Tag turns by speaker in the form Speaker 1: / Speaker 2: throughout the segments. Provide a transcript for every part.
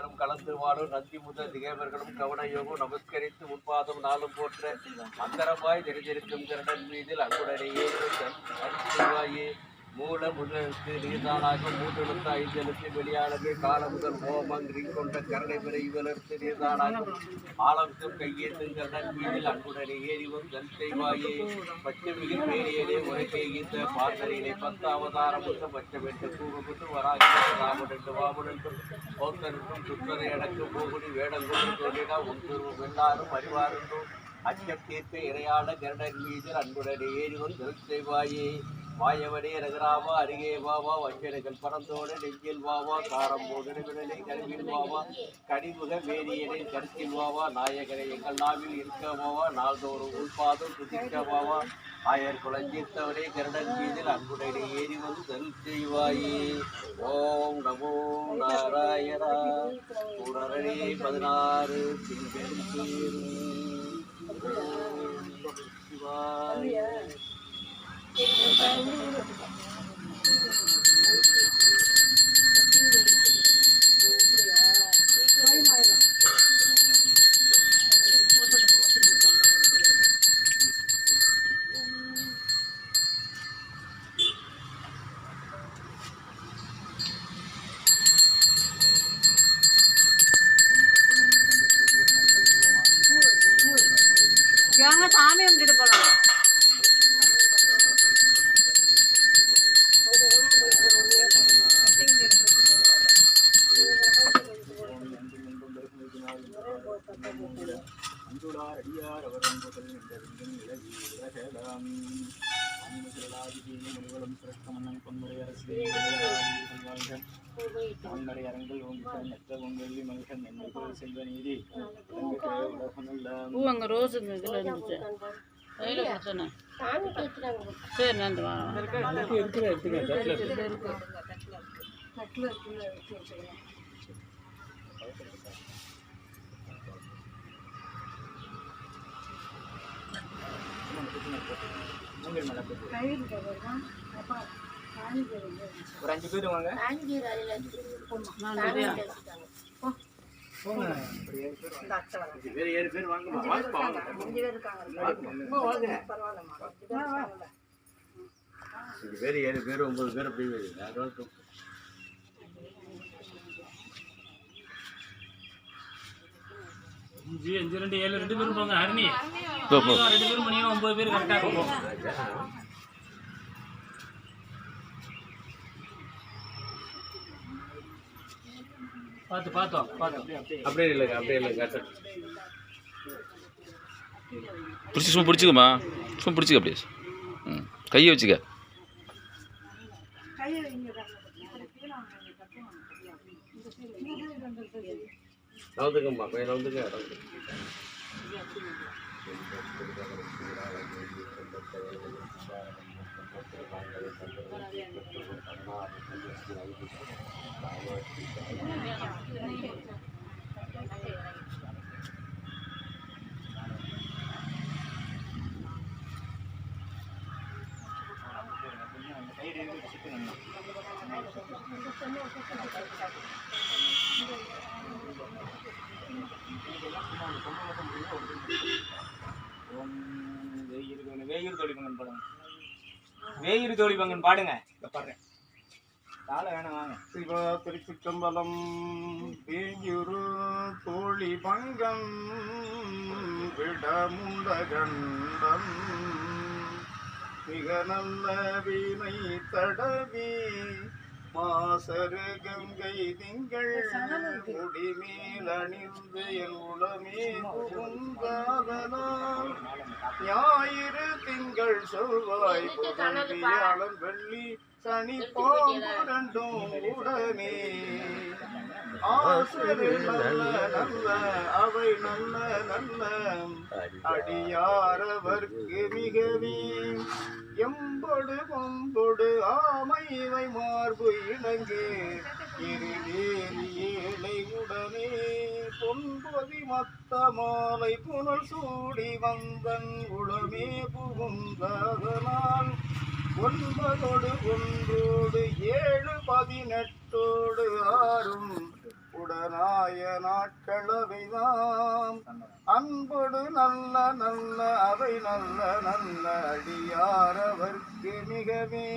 Speaker 1: தேவர்களும் கலந்து வாழும் நந்தி முதல் திகேவர்களும் கவன யோகம் நமஸ்கரித்து முன்பாதம் நாளும் போற்ற அந்தரமாய் தெரிந்திருக்கும் கருடன் மீதில் அங்குடனேயே செய்வாயே மூல முதலுக்கு நீர்தானாக மூன்றெழுத்து ஐந்தெழுத்து வெளியானது கால முதல் ஓமம் கொண்ட கருணை பெற இவலெழுத்து நீர்தானாகும் ஆலம்சம் கையேற்றும் கருடன் மீதில் அன்புடனே ஏறிவும் தன் செய்வாயே பச்சமிகில் மேலியலே உரைக்கைகின்ற பார்த்தனையிலே 10 அவதாரமும் பச்சமென்று கூறுமுத்து வராகின்ற ராமனென்று வாமனென்றும் பௌத்தனுக்கும் சுத்தரை அடக்கும் போகுடி வேடங்குடி தோன்றினா உன்துருவும் எல்லாரும் அறிவாருந்தும் அச்சம் தீர்ப்பு இறையான கருடன் மீதில் அன்புடனே ஏறிவும் தன் செய்வாயே மாயவனே ரகுராமா அருகே வாவா வஞ்சனைகள் பறந்தோடு நெஞ்சில் வாவா காரம் போதனை விடலை கருவில் வாவா கனிமுக வேதியனை கருத்தில் வாவா நாயகரை எங்கள் நாவில் இருக்க வாவா நாள்தோறும் உள்பாதம் துதிக்க வாவா ஆயர் குலஞ்சித்தவனே கருடன் மீதில் அன்புடனே ஏறி வந்து தல் செய்வாயே ஓம் நமோ நாராயணா குரரே 16 திங்கள் சிவாய
Speaker 2: சாமி வந்துட்டு போலாம்.
Speaker 3: அடியார் அவரும் முதல் நின்றவிங்கும் இலகி உலகலாம் முனிவளும் சிறக்க மன்னன் பொன்முறை அரசியல் மன்னரை அரங்கள் ஓங்கிகள் மெத்த பொங்கல்லி மகிழ்கன் என்னைக்குள் செல்வ நீதி உலகமெல்லாம்
Speaker 2: அங்கே ரோஸு இதில் இருந்துச்சு கையில் கொடுத்தேண்ணே. சரி நன்றி
Speaker 3: ஒரு 5 பேர் வாங்க. ஏழு பேர் வாங்க.
Speaker 1: வேறு 7 பேர் 9 பேர் அப்படி
Speaker 3: 5 2 7 2 பேரும் போங்க. ஹரணி 2 பேரும் மணியா 9 பேர் கரெக்டா இருக்கும். பார்த்தோம்
Speaker 1: அப்படியே இல்லைங்க
Speaker 4: சும்மா பிடிச்சிக்கம்மா, சும்மா பிடிச்சிக்க அப்படியே. கையை வச்சுக்க.
Speaker 1: நவுந்துங்கம்மா போய் நவுந்துங்க.
Speaker 3: வேயிறு தோழி பங்கன் பாடுங்க. பாடுறேன். தாள வேணாம் வாங்க.
Speaker 5: சிவா திருச்சிற்றம்பலம். வேயுரு தோழி பங்கம் விடமுண்டகண்டம் மிக நல்ல வீணை தடவி மாசரு கங்கை திங்கள் முடிமேல் அணிந்து என் உளமே புகுந்தாதனால் ஞாயிறு திங்கள் செவ்வாய் புதன்வியாழன் வெள்ளி சனி பாம்பு ரெண்டும் உடனே ஆசரு நல்ல நல்ல அவை நல்ல நல்ல அடியாரவர்க்கு மிகவே எம்பொடு கொம்பொடு ஆமைவை மார்பு இணங்கு இருவேலி ஏழை உடனே பொன்பொதி மத்த மாலை புனல் சூடி வந்தன் உளமே புகுந்ததனால் 9 1 7 18 6 அன்புடனாய நாட்களவைதாம் அன்போடு நல்ல நல்ல அவை நல்ல நல்ல அடியாரவர்க்கு மிகவே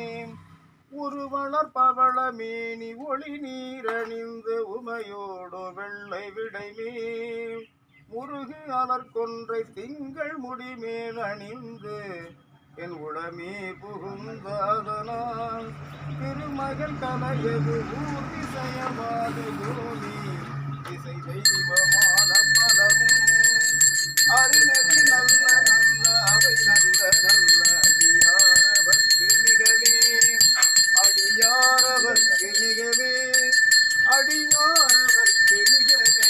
Speaker 5: உருவளர் பவள மேனி ஒளி நீரணிந்து உமையோடு வெள்ளை விடைமே முருகு அலர்கொன்றை திங்கள் முடிமேல் அணிந்து என் உளமே புகுந்தாதனால் திருமகள் கலையது ஊர் திசையவாது கோமி திசை தெய்வமான பலமும் அருணதி நல்ல நல்ல அவை நல்ல நல்ல அடியாரவர்க்கு மிகவே அடியாரவர்க்கு மிகவே அடியாரவர்க்கு மிகவே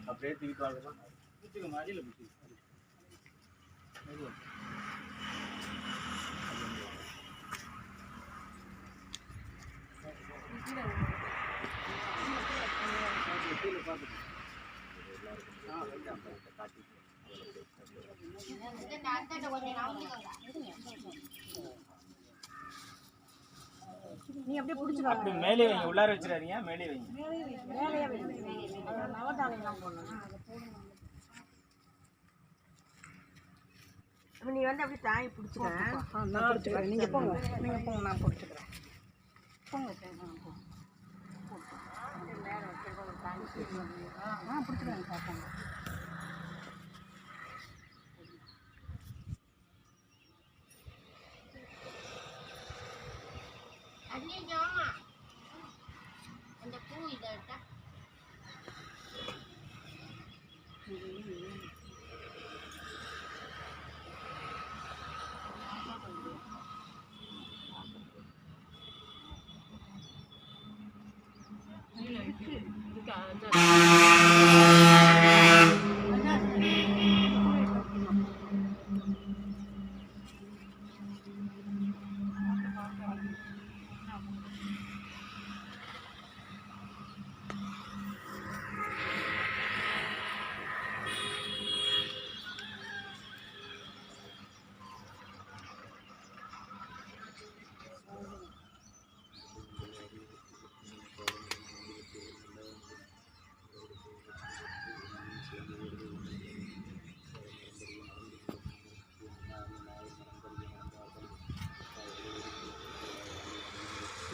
Speaker 3: அப்படியே தூக்கிட்டு வாங்க பிடிச்சிக்கோங்க அடியில் பிடிச்சி
Speaker 2: நீ அப்படியே பிடிச்சிருவாங்க
Speaker 3: அப்படி மேலே வைங்க உள்ளார வச்சிடாதீங்க மேலே வைங்க
Speaker 2: மேலேயே நவதானியெல்லாம் போடணும் நீ வந்து அப்படியே தாய் பிடிச்சிக்கிறேன் நான் பிடிச்சிக்கிறேன் நீங்கள் போங்க நான் பிடிச்சிக்கிறேன் போங்க பிடிச்சிக்கிறேன் சார் போங்க
Speaker 6: அந்த பூ இதட்டா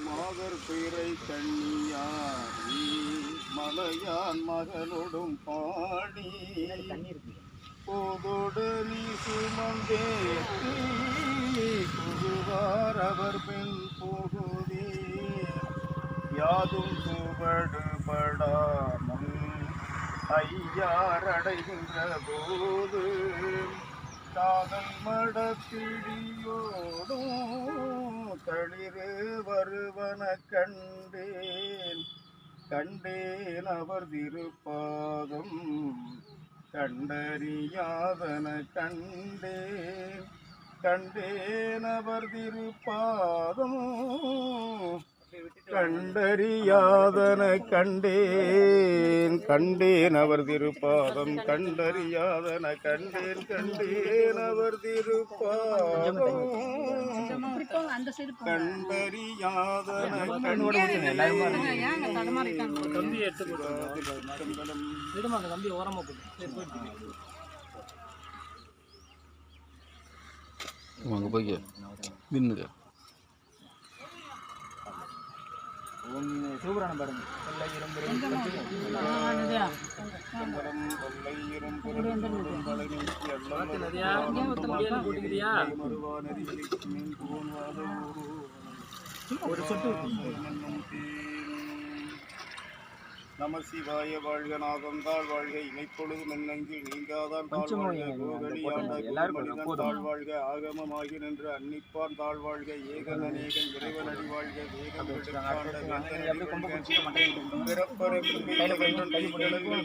Speaker 5: மாதர் பிறை கண்ணியாரி மலையான் மகளோடும் பாடி போதோடு நீ சுமந்தேத்தி புகுவார் அவர் பெண் போகுவே யாதும் சுவடுபடாமல் ஐயார் அடைகின்ற போது காதல் மடப்பிடியோடும் தளிரு வருவன கண்டேன் அவர் திருப்பாதம் கண்டறியாதன கண்டேன் அவர் திருப்பாதம் கண்டறியாதன கண்டேன் அவர் திருப்பாதம் கண்டறியாதன கண்டேன் அவர் திருப்பாதம் கண்டறியாதன
Speaker 3: கம்பி எடுத்து விடுமா அந்த கம்பி ஓரமாக போட்டு
Speaker 4: அங்கே போய்க்க நின்னுக்க
Speaker 3: சூப்பரான பாருங்க கொள்ளை இரும்பு ஒரு சொட்டு
Speaker 5: நம சிவாய வாழ்க நாதந்தாள் வாழ்க இமைப்பொழுது மென்னங்கில் நீங்காதான் தாழ்வாழ்க கோகலியாண்ட தாழ்வாழ்க ஆகமமாகி நின்று அன்னிப்பான் தாழ்வாழ்க ஏகன் அநேகன் இறைவனடி வாழ்க வேகம்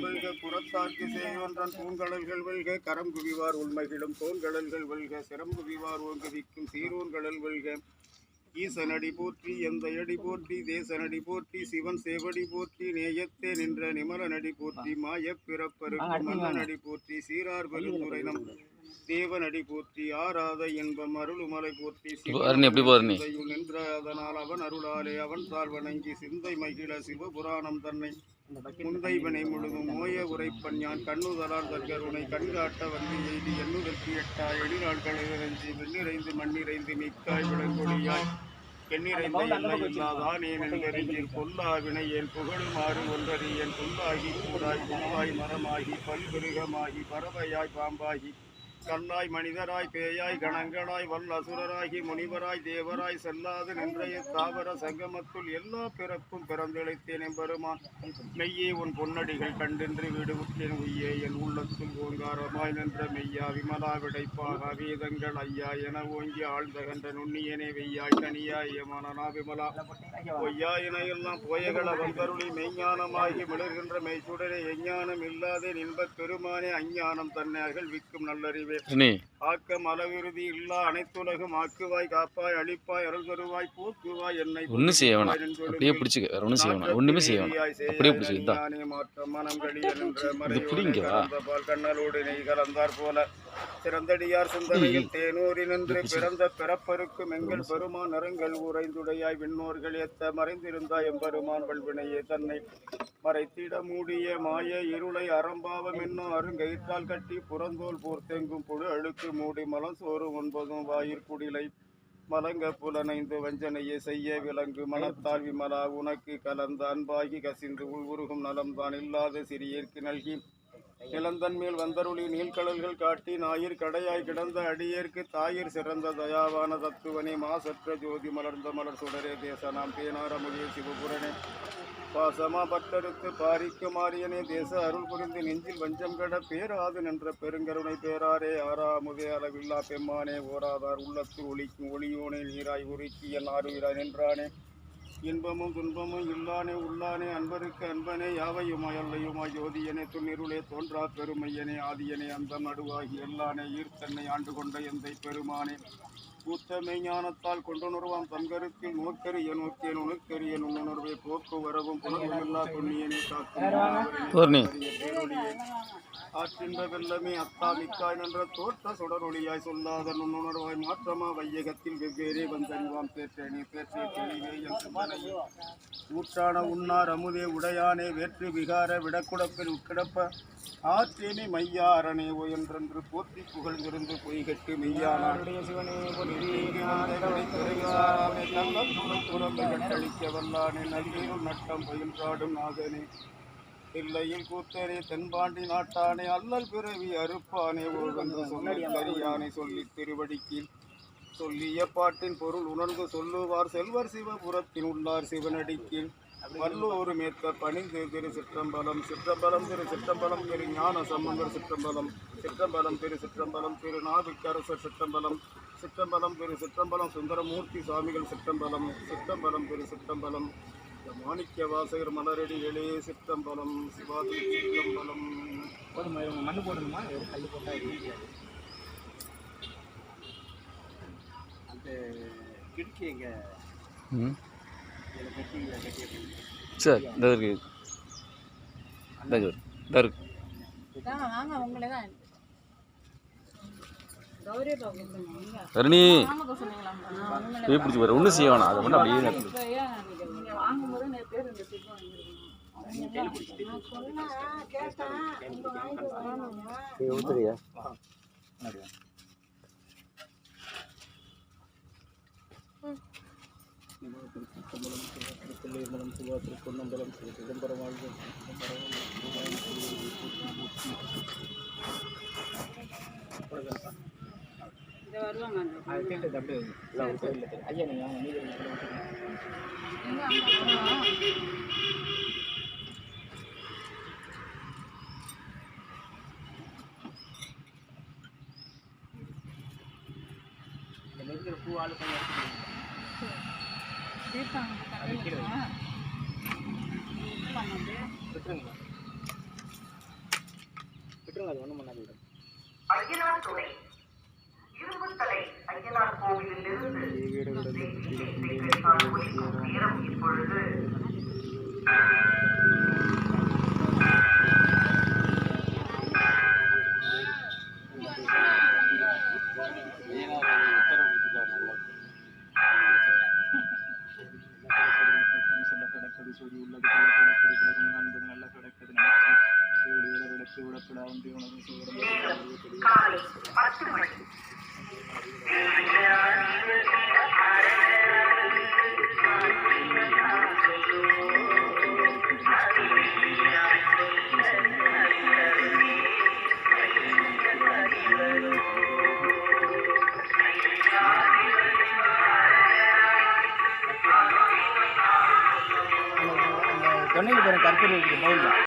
Speaker 5: வெல்க புறத்தார்க்கு செய்வன்றன் பூங்கடல்கள் வெல்க கரம் குவிவார் உள்மகிழும் தோன்கடல்கள் வெல்க சிரம் குவிவார் ஓங்குவிக்கும் சீரோன்கடல் வெல்க ஈசனடி போற்றி எந்தையடி போற்றி தேசனடி போற்றி சிவன் சேவடி போற்றி நேயத்தே நின்ற நிமலனடி போற்றி மாயப் பிறப்பருக்கு மன்னனடி போற்றி சீரார் பெருந்துரை நம் தேவனடி போற்றி ஆராத இன்பம் அருளுமலை போற்றி நின்ற அதனால் அவன் அருளாலே அவன் தாழ் வணங்கி சிந்தை மகிழ சிவபுராணம் தன்னை முந்தைவனை முழுதும் மோய உரைப்பன் யான் கண்ணுதலால் தற்கருணை கண்காட்ட வந்து எய்தி எண்ணுதற்கு எட்டா எழிலாள்கள் இறைஞ்சி வெண்ணிறைந்து மண்ணிறைந்து மிக்காய் விளங்கொழியாய் எண்ணிறைந்த எல்லை இல்லாதானே நெஞ்சறிஞர் பொல்லா வினையேன் புகழுமாறு ஒன்றறியேன் புல்லாகி கூடாய் புல்லாய் மரமாகி பல்விருகமாகி பறவையாய் பாம்பாகி கல்லாய் மனிதராய் பேயாய் கணங்களாய் வல்லசுரராகி முனிவராய் தேவராய் செல்லாது நின்றைய தாவர சங்கமத்துள் எல்லா பிறப்பும் பிறந்திழைத்தேன் எம்பெருமான் மெய்யே உன் பொன்னடிகள் கண்டென்று வீடு உற்றேன் உய்யே என் உள்ளத்துள் ஓங்காரமாய் நின்ற மெய்யா விமலா விடைப்பாக வேதங்கள் ஐயா என ஓங்கி ஆழ்ந்தகன்ற நுண்ணியனே வெய்யாய் கனியாய் யமனா விமலா பொய்யா என எல்லாம் போயகள வந்தருளி மெய்ஞானமாகி மிளர்கின்ற மெய்சுடரே எஞ்ஞானம் இல்லாதே இன்பப் பெருமானே அஞ்ஞானம் தன்னை அகழ்விக்கும் நல்லறிவே ஆக்கம் அளவிறுதி இல்லா அனைத்துலகும் ஆக்குவாய் காப்பாய் அழிப்பாய் அருள் தருவாய் போக்குவாய் என்னை
Speaker 4: ஒன்றும் செய்ய வேணாம், அப்படியே பிடிச்சிக்க, வேற ஒன்றும் செய்ய வேணாம், ஒன்றுமே செய்ய வேணாம், அப்படியே பிடிச்சிக்க.
Speaker 5: மாற்றம் மனம் கழிய நின்ற மறையோடு கண்ணலோடு நெய் கலந்தார் போல சிறந்தடியார் சிந்தனையில் தேனூரி நின்று பிறந்த பிறப்பருக்கும் எங்கள் பெருமான் நரங்கள் உறைந்துடையாய் விண்ணோர்கள் ஏத்த மறைந்திருந்தாய் எம்பெருமான் வல்வினையே தன்னை மறைத்திட மூடிய மாய இருளை அறம்பாவம் என்னும் அருங்கயிற்றால் கட்டி புறந்தோல் போர்த்தெங்கும் புழு அழுக்கு மூடி மலம் சோறு ஒன்பதும் வாயிற்குடிலை மலங்க புலனைந்து வஞ்சனையை செய்ய விலங்கு மனத்தால் விமலா உனக்கு கலந்த அன்பாகி கசிந்து உள்வுருகும் நலம்தான் இல்லாத சிறியேற்கு நல்கி நிலந்தன் மேல் வந்தருளி நீள்கடல்கள் காட்டி ஞாயிற் கடையாய் கிடந்த அடியேற்கு தாயிற் சிறந்த தயாவான தத்துவனே மாசற்ற ஜோதி மலர்ந்த மலர் சுடரே தேசனாம் தேனாரமுடிய சிவபுரனே பாசமா பட்டறுத்து பாரிக்கு மாரியனே தேச அருள் புரிந்து நெஞ்சில் வஞ்சம் கட பேராது நின்ற பெருங்கருணை பேராரே ஆறாமுதே அளவில்லா பெம்மானே ஓராதார் உள்ளத்து ஒளிக்கும் ஒளியோனே நீராய் உருக்கி என் ஆறுவிராய் நின்றானே இன்பமும் துன்பமும் இல்லானே உள்ளானே அன்பருக்கு அன்பனே யாவையுமாய் அல்லையுமாய் ஜோதியனே துன்னிருளே தோன்றா பெருமையனே ஆதியனே அந்த நடுவாகி எல்லானே ஈர்த்தன்னை ஆண்டு கொண்ட எந்தை பெருமானே கூத்தமை ஞானத்தால் கொண்டுணர்வாம் தன்கருத்தில் நோக்கரிய நோக்கிய நுணுக்கரிய நுண்ணுணர்வை போக்குவரவும் புலவுமில்லா புண்ணியனே காக்கும் ஆற்றின்ற வெள்ளமே அத்தா மிக்காய் நின்ற தோற்ற சுடரொளியாய் சொல்லாத நுண்ணுணர்வாய் மாற்றமா வையகத்தில் வெவ்வேறே வந்தறிவாம் தேற்றேனே தேற்றே தெளிவே என் சிந்தனையே ஊற்றான உண்ணார் அமுதே உடையானே வேற்று விகார விடக்குடப்பில் உட்கிடப்ப ஆற்றேனே மையாரணே ஓ என்றென்று போற்றி புகழ்ந்திருந்து பொய்கட்டு மெய்யானுடைய சிவனே கட்டளிக்க வல்லானே நல்லீரும் நட்டம் பயின்றாடும் நாதனே இல்லையில் கூத்தரே தென்பாண்டி நாட்டானே அல்லல் பிறவி அறுப்பானே ஒழுவென்று சொன்னறியானே சொல்லி திருவடிக்கு சொல்லிய பாட்டின் பொருள் உணர்ந்து சொல்லுவார் செல்வர் சிவபுரத்தின் உள்ளார் சிவனடிக்கில் வல்லூர் மேத்த பணிந்து திரு சிற்றம்பலம் சிற்றம்பலம் திரு சிற்றம்பலம் திரு ஞான சம்பந்தர் சிற்றம்பலம் சிற்றம்பலம் திரு சிற்றம்பலம் திரு நாவிக்கரசர் சிற்றம்பலம் சிற்றம்பலம் திரு சிற்றம்பலம் சுந்தரமூர்த்தி சுவாமிகள் சிற்றம்பலம் சிற்றம்பலம் திரு சிற்றம்பலம் மாணிக்க வாசகர் மலரடிகளே சிற்றம்பலம் சிவாதி சிற்றம்பலம்.
Speaker 3: மண்ணு போடணுமா கல் போட்டா
Speaker 1: அந்த கிடக்கி எங்க
Speaker 4: சார் இந்த இருக்கு, இந்த இருக்கு
Speaker 2: வாங்க உங்களே தான்
Speaker 4: தரணி போய் பிடிச்சி போகிற ஒன்றும் செய்ய வேணாம், அதை மட்டும் அப்படியே
Speaker 2: வாங்கும்போது பேர்
Speaker 1: ஊத்துறியா
Speaker 3: திருப்பள்ளம் சிவா திருப்பொன்னம்பலம் சிதம்பரம்
Speaker 2: வருவாங்க
Speaker 3: ஐயா நீங்கள் பூ ஆளு விட்டுருங்க விட்டுருங்க, அது ஒன்றும் பண்ணாது.
Speaker 2: இரும்புத்தலை ஐயனார் கோவிலில் இருந்து ஒலிக்கும் நேரம் இப்பொழுது நேரம் காலை 10 மணி.
Speaker 3: தொண்டையில் போகிற கற்பூரம் இருக்குது பவுலில்